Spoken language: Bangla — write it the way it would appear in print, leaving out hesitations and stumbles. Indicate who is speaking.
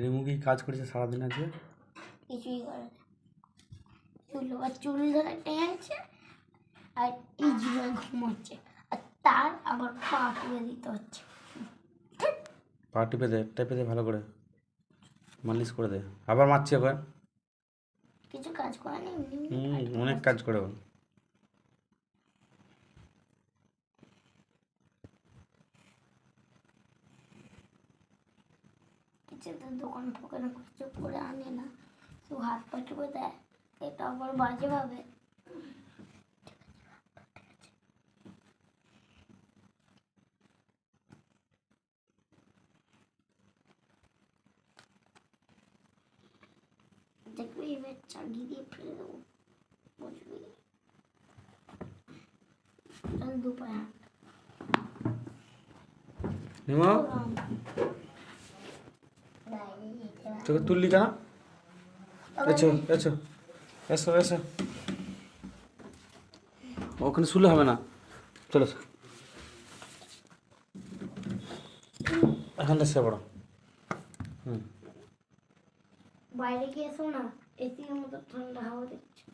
Speaker 1: রিমু কি কাজ করেছে সারাদিন আজকে?
Speaker 2: কিছুই করে চুল ধরে টেনেছে আর এই জীবনে ঘুমাচ্ছে, আর তার আবার পা টিপে দিতে হচ্ছে।
Speaker 1: পা টিপে দে ভালো করে, মালিশ করে দে। আবার মারছি ওকে।
Speaker 2: কিছু কাজ করে না, এমনি
Speaker 1: অনেক কাজ করে ও।
Speaker 2: কিছু তো দোকান ফোকানে কিছু করে আনে না, শুধু হাত পা টিপে দেয়। এটা আবার বাজে ভাবে। দেখবি এবার চাগিয়ে দিয়ে ফেলে দেবো, বুঝবি? চল দুপায় হাঁট।
Speaker 1: রিমু তোকে তুললি কেন? এসো এসো এসো এসো, ওখানে শুলে হবে না, চলো এখানটা শুয়ে পড়ো।
Speaker 2: বাইরে গিয়ে এসো না, এসির মতো ঠান্ডা হাওয়া দিচ্ছে।